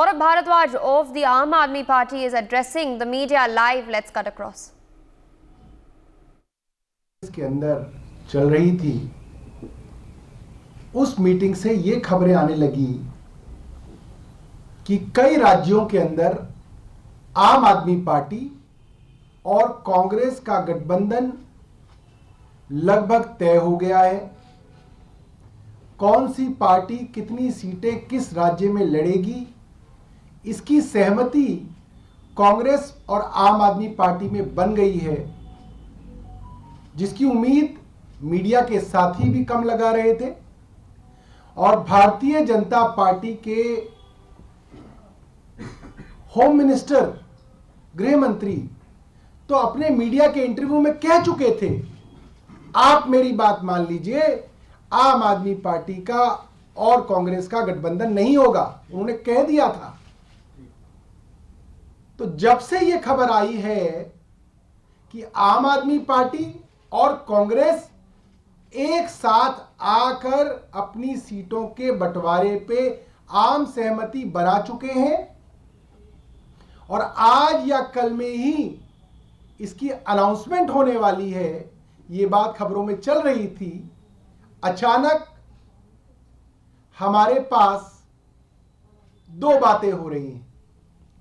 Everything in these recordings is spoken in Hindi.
Saurabh Bharadwaj of the Aam Aadmi Party is addressing the media live. Let's cut across. इसके अंदर चल रही थी, उस मीटिंग से ये खबरें आने लगी कि कई राज्यों के अंदर आम आदमी पार्टी और कांग्रेस का गठबंधन लगभग तय हो गया है। कौन सी पार्टी कितनी सीटें किस राज्य में लड़ेगी, इसकी सहमति कांग्रेस और आम आदमी पार्टी में बन गई है, जिसकी उम्मीद मीडिया के साथी भी कम लगा रहे थे। और भारतीय जनता पार्टी के होम मिनिस्टर, गृह मंत्री तो अपने मीडिया के इंटरव्यू में कह चुके थे, आप मेरी बात मान लीजिए, आम आदमी पार्टी का और कांग्रेस का गठबंधन नहीं होगा, उन्होंने कह दिया था। तो जब से यह खबर आई है कि आम आदमी पार्टी और कांग्रेस एक साथ आकर अपनी सीटों के बंटवारे पे आम सहमति बना चुके हैं और आज या कल में ही इसकी अनाउंसमेंट होने वाली है, ये बात खबरों में चल रही थी। अचानक हमारे पास दो बातें हो रही हैं।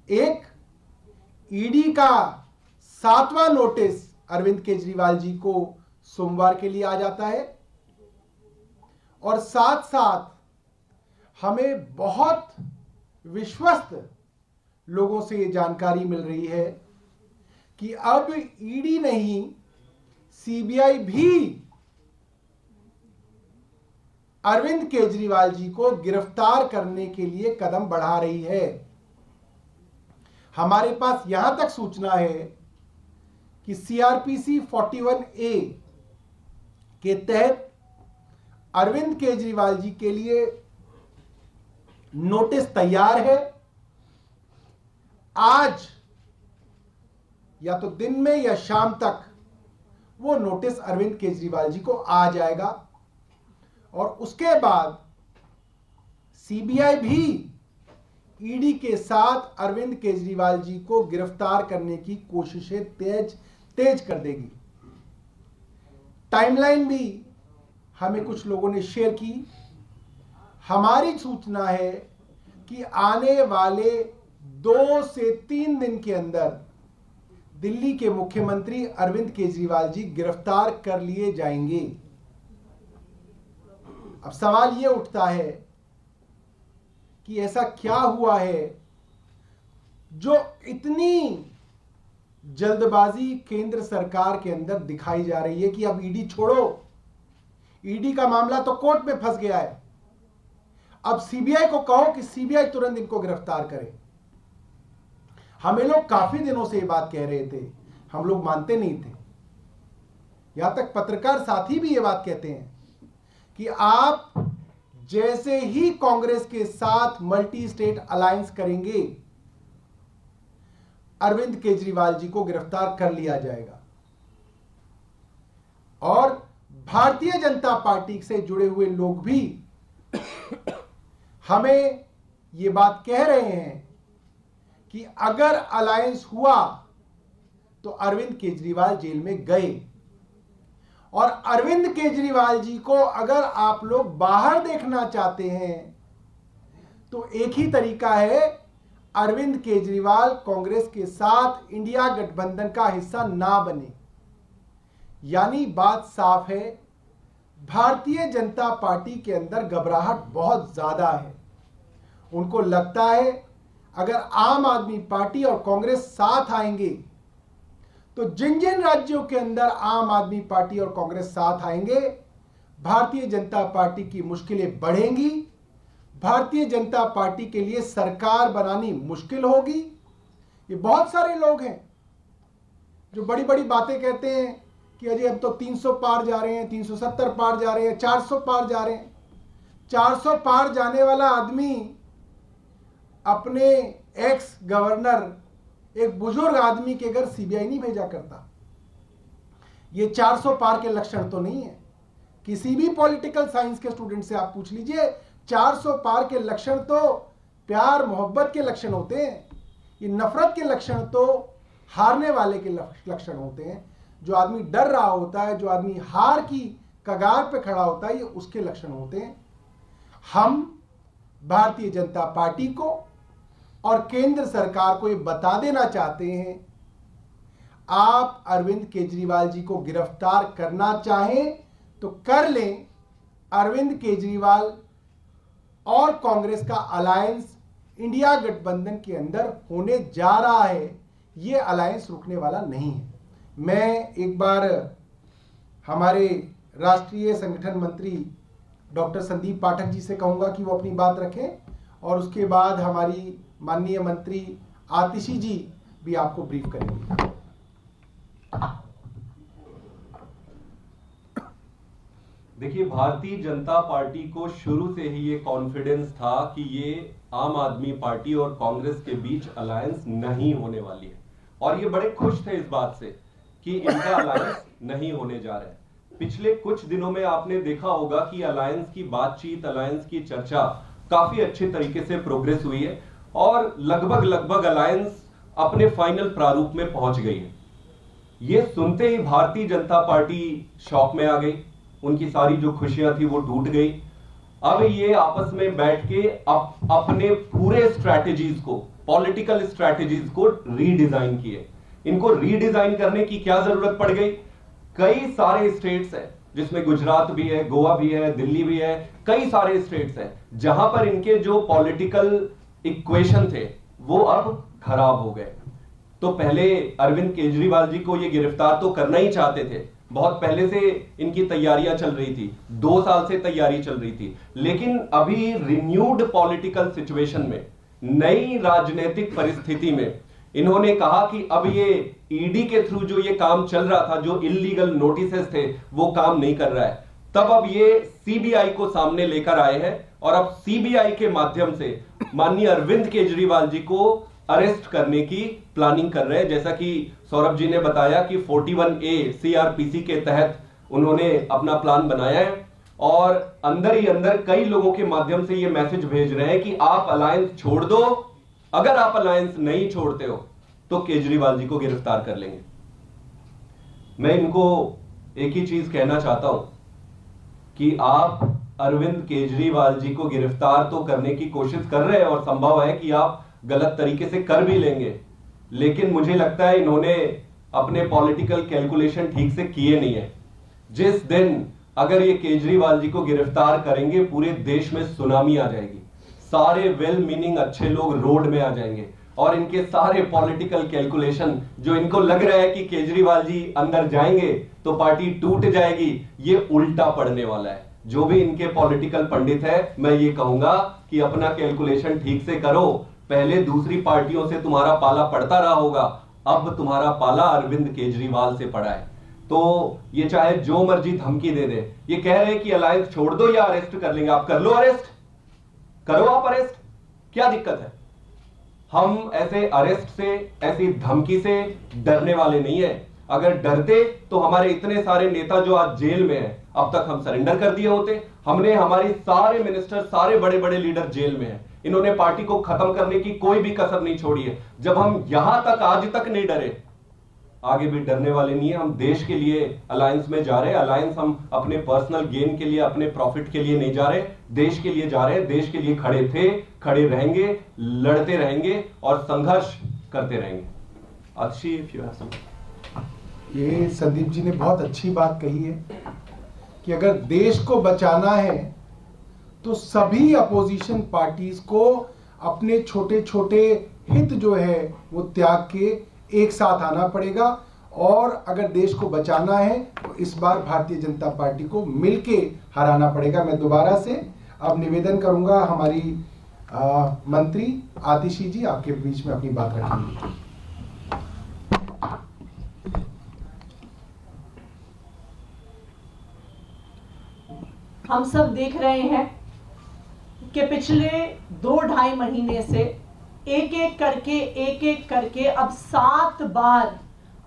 एक, ईडी का 7वां नोटिस अरविंद केजरीवाल जी को सोमवार के लिए आ जाता है और साथ साथ हमें बहुत विश्वस्त लोगों से ये जानकारी मिल रही है कि अब ईडी नहीं, सीबीआई भी अरविंद केजरीवाल जी को गिरफ्तार करने के लिए कदम बढ़ा रही है। हमारे पास यहां तक सूचना है कि सीआरपीसी 41A के तहत अरविंद केजरीवाल जी के लिए नोटिस तैयार है। आज या तो दिन में या शाम तक वो नोटिस अरविंद केजरीवाल जी को आ जाएगा और उसके बाद सीबीआई भी ईडी के साथ अरविंद केजरीवाल जी को गिरफ्तार करने की कोशिशें तेज कर देगी। टाइमलाइन भी हमें कुछ लोगों ने शेयर की। हमारी सूचना है कि आने वाले 2 से 3 दिन के अंदर दिल्ली के मुख्यमंत्री अरविंद केजरीवाल जी गिरफ्तार कर लिए जाएंगे। अब सवाल यह उठता है कि ऐसा क्या हुआ है जो इतनी जल्दबाजी केंद्र सरकार के अंदर दिखाई जा रही है कि अब ईडी छोड़ो, ईडी का मामला तो कोर्ट में फंस गया है, अब सीबीआई को कहो कि सीबीआई तुरंत इनको गिरफ्तार करे। हमें लोग काफी दिनों से ये बात कह रहे थे, हम लोग मानते नहीं थे। यहां तक पत्रकार साथी भी ये बात कहते हैं कि आप जैसे ही कांग्रेस के साथ मल्टी स्टेट अलायंस करेंगे, अरविंद केजरीवाल जी को गिरफ्तार कर लिया जाएगा। और भारतीय जनता पार्टी से जुड़े हुए लोग भी हमें ये बात कह रहे हैं कि अगर अलायंस हुआ तो अरविंद केजरीवाल जेल में गए, और अरविंद केजरीवाल जी को अगर आप लोग बाहर देखना चाहते हैं तो एक ही तरीका है, अरविंद केजरीवाल कांग्रेस के साथ इंडिया गठबंधन का हिस्सा ना बने। यानी बात साफ है, भारतीय जनता पार्टी के अंदर घबराहट बहुत ज्यादा है। उनको लगता है अगर आम आदमी पार्टी और कांग्रेस साथ आएंगे तो जिन जिन राज्यों के अंदर आम आदमी पार्टी और कांग्रेस साथ आएंगे, भारतीय जनता पार्टी की मुश्किलें बढ़ेंगी, भारतीय जनता पार्टी के लिए सरकार बनानी मुश्किल होगी। ये बहुत सारे लोग हैं जो बड़ी बड़ी बातें कहते हैं कि अजय अब तो 300 पार जा रहे हैं, 370 पार जा रहे हैं, 400 पार जा रहे हैं। 400 पार जाने वाला आदमी अपने एक्स गवर्नर, एक बुजुर्ग आदमी के घर सीबीआई नहीं भेजा करता। ये 400 पार के लक्षण तो नहीं है। किसी भी पॉलिटिकल साइंस के स्टूडेंट से आप पूछ लीजिए, 400 पार के लक्षण तो प्यार मोहब्बत के लक्षण होते हैं। ये नफरत के लक्षण तो हारने वाले के लक्षण होते हैं। जो आदमी डर रहा होता है, जो आदमी हार की कगार पे खड़ा होता है, ये उसके लक्षण होते हैं। हम भारतीय जनता पार्टी को और केंद्र सरकार को ये बता देना चाहते हैं, आप अरविंद केजरीवाल जी को गिरफ्तार करना चाहें तो कर लें। अरविंद केजरीवाल और कांग्रेस का अलायंस इंडिया गठबंधन के अंदर होने जा रहा है। ये अलायंस रुकने वाला नहीं है। मैं एक बार हमारे राष्ट्रीय संगठन मंत्री डॉक्टर संदीप पाठक जी से कहूंगा कि वो अपनी बात रखें, और उसके बाद हमारी माननीय मंत्री आतिशी जी भी आपको ब्रीफ करेंगे। देखिए, भारतीय जनता पार्टी को शुरू से ही ये कॉन्फिडेंस था कि ये आम आदमी पार्टी और कांग्रेस के बीच अलायंस नहीं होने वाली है, और ये बड़े खुश थे इस बात से कि इनका अलायंस नहीं होने जा रहा है। पिछले कुछ दिनों में आपने देखा होगा कि अलायंस की बातचीत, अलायंस की चर्चा काफी अच्छे तरीके से प्रोग्रेस हुई है और लगभग अलायंस अपने फाइनल प्रारूप में पहुंच गई है। ये सुनते ही भारतीय जनता पार्टी शॉक में आ गई, उनकी सारी जो खुशियां थी वो टूट गई। अब ये आपस में बैठ के अपने पूरे स्ट्रैटेजीज को, पॉलिटिकल स्ट्रैटेजीज को रीडिजाइन किए। इनको रीडिजाइन करने की क्या जरूरत पड़ गई? कई सारे स्टेट्स हैं, जिसमें गुजरात भी है, गोवा भी है, दिल्ली भी है, कई सारे स्टेट्स हैं जहां पर इनके जो पॉलिटिकल इक्वेशन थे वो अब खराब हो गए। तो पहले अरविंद केजरीवाल जी को ये गिरफ्तार तो करना ही चाहते थे, बहुत पहले से इनकी तैयारियां चल रही थी, 2 साल से तैयारी चल रही थी। लेकिन अभी रिन्यूड पॉलिटिकल सिचुएशन में, नई राजनीतिक परिस्थिति में इन्होंने कहा कि अब ये ईडी के थ्रू जो ये काम चल रहा था, जो इल्लीगल नोटिसेस थे, वो काम नहीं कर रहा है। तब अब ये सीबीआई को सामने लेकर आए हैं और अब सीबीआई के माध्यम से माननीय अरविंद केजरीवाल जी को अरेस्ट करने की प्लानिंग कर रहे हैं। जैसा कि सौरभ जी ने बताया कि 41A सीआरपीसी के तहत उन्होंने अपना प्लान बनाया है और अंदर ही अंदर कई लोगों के माध्यम से ये मैसेज भेज रहे हैं कि आप अलायंस छोड़ दो, अगर आप अलायंस नहीं छोड़ते हो तो केजरीवाल जी को गिरफ्तार कर लेंगे। मैं इनको एक ही चीज कहना चाहता हूं कि आप अरविंद केजरीवाल जी को गिरफ्तार तो करने की कोशिश कर रहे हैं और संभव है कि आप गलत तरीके से कर भी लेंगे, लेकिन मुझे लगता है इन्होंने अपने पॉलिटिकल कैलकुलेशन ठीक से किए नहीं है। जिस दिन अगर ये केजरीवाल जी को गिरफ्तार करेंगे, पूरे देश में सुनामी आ जाएगी, सारे वेल मीनिंग अच्छे लोग रोड में आ जाएंगे और इनके सारे पॉलिटिकल कैलकुलेशन, जो इनको लग रहा है कि केजरीवाल जी अंदर जाएंगे तो पार्टी टूट जाएगी, ये उल्टा पड़ने वाला है। जो भी इनके पॉलिटिकल पंडित है, मैं ये कहूंगा कि अपना कैलकुलेशन ठीक से करो। पहले दूसरी पार्टियों से तुम्हारा पाला पड़ता रहा होगा, अब तुम्हारा पाला अरविंद केजरीवाल से पड़ा है। तो ये चाहे जो मर्जी धमकी दे दे, ये कह रहे हैं कि अलायंस छोड़ दो या अरेस्ट कर लेंगे। आप कर लो अरेस्ट, करो आप अरेस्ट, क्या दिक्कत है? हम ऐसे अरेस्ट से, ऐसी धमकी से डरने वाले नहीं है। अगर डरते तो हमारे इतने सारे नेता जो आज जेल में हैं, अब तक हम सरेंडर कर दिए होते। हमने हमारी सारे मिनिस्टर, सारे बड़े बड़े लीडर जेल में हैं। इन्होंने पार्टी को खत्म करने की कोई भी कसर नहीं छोड़ी है। जब हम यहां तक आज तक नहीं डरे, आगे भी डरने वाले नहीं है। हम देश के लिए अलायंस में जा रहे हैं। अलायंस हम अपने पर्सनल गेन के लिए, अपने प्रॉफिट के लिए नहीं जा रहे, देश के लिए जा रहे हैं। देश के लिए खड़े थे, खड़े रहेंगे, लड़ते रहेंगे और संघर्ष करते रहेंगे। अच्छी ये संदीप जी ने बहुत अच्छी बात कही है कि अगर देश को बचाना है तो सभी अपोजिशन पार्टीज को अपने छोटे छोटे हित जो है वो त्याग के एक साथ आना पड़ेगा, और अगर देश को बचाना है तो इस बार भारतीय जनता पार्टी को मिलके हराना पड़ेगा। मैं दोबारा से अब निवेदन करूंगा, हमारी मंत्री आतिशी जी आपके बीच में अपनी बात रखेंगे। हम सब देख रहे हैं कि पिछले 2-2.5 महीने से एक एक करके अब 7 बार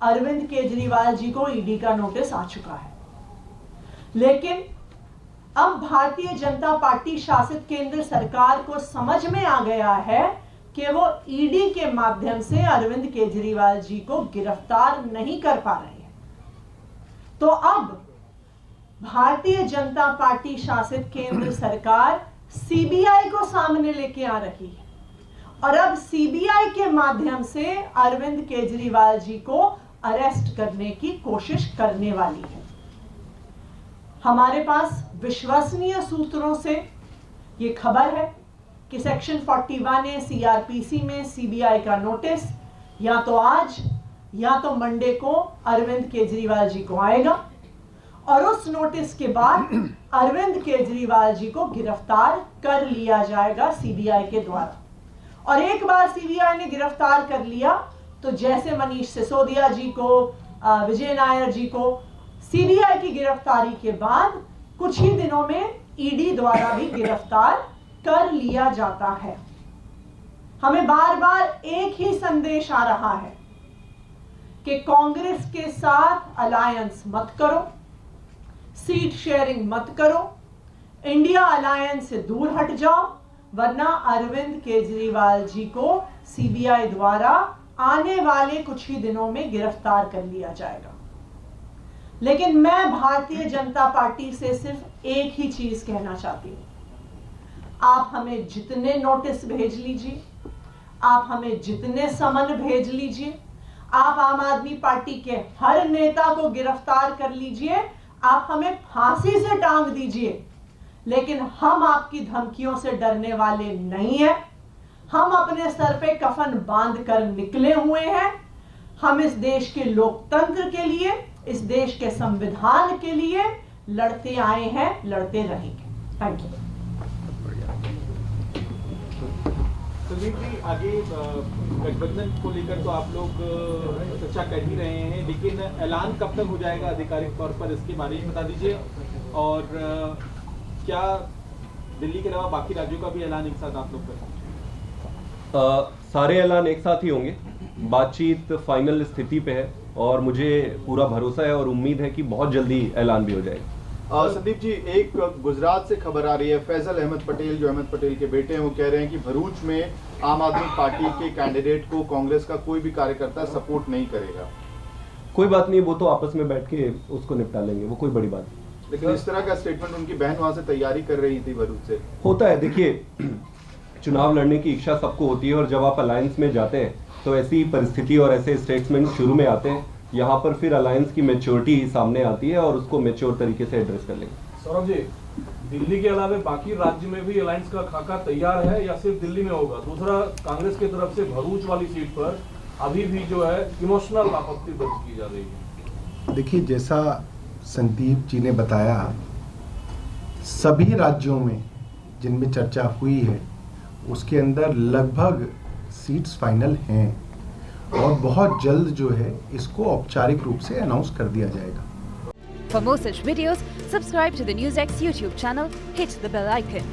अरविंद केजरीवाल जी को ईडी का नोटिस आ चुका है। लेकिन अब भारतीय जनता पार्टी शासित केंद्र सरकार को समझ में आ गया है कि वो ईडी के माध्यम से अरविंद केजरीवाल जी को गिरफ्तार नहीं कर पा रहे हैं। तो अब भारतीय जनता पार्टी शासित केंद्र सरकार सीबीआई को सामने लेके आ रही है और अब सीबीआई के माध्यम से अरविंद केजरीवाल जी को अरेस्ट करने की कोशिश करने वाली है। हमारे पास विश्वसनीय सूत्रों से ये खबर है कि सेक्शन 41A सीआरपीसी में सीबीआई का नोटिस या तो आज या तो मंडे को अरविंद केजरीवाल जी को आएगा और उस नोटिस के बाद अरविंद केजरीवाल जी को गिरफ्तार कर लिया जाएगा सीबीआई के द्वारा। और एक बार सीबीआई ने गिरफ्तार कर लिया तो जैसे मनीष सिसोदिया जी को, विजय नायर जी को सीबीआई की गिरफ्तारी के बाद कुछ ही दिनों में ईडी द्वारा भी गिरफ्तार कर लिया जाता है। हमें बार बार एक ही संदेश आ रहा है कि कांग्रेस के साथ अलायंस मत करो, सीट शेयरिंग मत करो, इंडिया अलायंस से दूर हट जाओ, वरना अरविंद केजरीवाल जी को सीबीआई द्वारा आने वाले कुछ ही दिनों में गिरफ्तार कर लिया जाएगा। लेकिन मैं भारतीय जनता पार्टी से सिर्फ एक ही चीज कहना चाहती हूं, आप हमें जितने नोटिस भेज लीजिए, आप हमें जितने समन भेज लीजिए, आप आम आदमी पार्टी के हर नेता को गिरफ्तार कर लीजिए, आप हमें फांसी से टांग दीजिए, लेकिन हम आपकी धमकियों से डरने वाले नहीं हैं। हम अपने सर पे कफन बांध कर निकले हुए हैं। हम इस देश के लोकतंत्र के लिए, इस देश के संविधान के लिए लड़ते आए हैं, लड़ते रहेंगे। Thank you. संदीप जी, आगे गठबंधन को लेकर तो आप लोग चर्चा कर ही रहे हैं, लेकिन ऐलान कब तक हो जाएगा आधिकारिक तौर पर, इसके बारे में बता दीजिए। और क्या दिल्ली के अलावा बाकी राज्यों का भी ऐलान एक साथ आप लोग करें? सारे ऐलान एक साथ ही होंगे। बातचीत फाइनल स्थिति पे है और मुझे पूरा भरोसा है और उम्मीद है कि बहुत जल्दी ऐलान भी हो जाएगा। संदीप जी, एक गुजरात से खबर आ रही है, फैजल अहमद पटेल जो अहमद पटेल के बेटे हैं, वो कह रहे हैं कि भरूच में आम आदमी पार्टी के कैंडिडेट को कांग्रेस का कोई भी कार्यकर्ता सपोर्ट नहीं करेगा। कोई बात नहीं, वो तो आपस में बैठ के उसको निपटा लेंगे, वो कोई बड़ी बात नहीं। लेकिन इस तरह का स्टेटमेंट उनकी बहन वहां से तैयारी कर रही थी भरूच से। होता है, देखिए चुनाव लड़ने की इच्छा सबको होती है और जब आप अलायंस में जाते हैं तो ऐसी परिस्थिति और ऐसे स्टेटमेंट शुरू में आते हैं। यहाँ पर फिर अलायंस की मैच्योरिटी सामने आती है और उसको मैच्योर तरीके से एड्रेस कर लेंगे। सौरभ जी, दिल्ली के अलावा बाकी राज्य में भी अलायंस का खाका तैयार है या सिर्फ दिल्ली में होगा? दूसरा, कांग्रेस की तरफ से भरूच वाली सीट पर अभी भी जो है इमोशनल आपत्ति दर्ज की जा रही है। देखिए, जैसा संदीप जी ने बताया, सभी राज्यों में जिनमें चर्चा हुई है उसके अंदर लगभग सीट्स फाइनल हैं और बहुत जल्द जो है इसको औपचारिक रूप से अनाउंस कर दिया जाएगा। For more such videos, subscribe to the NewsX YouTube channel, hit the bell icon.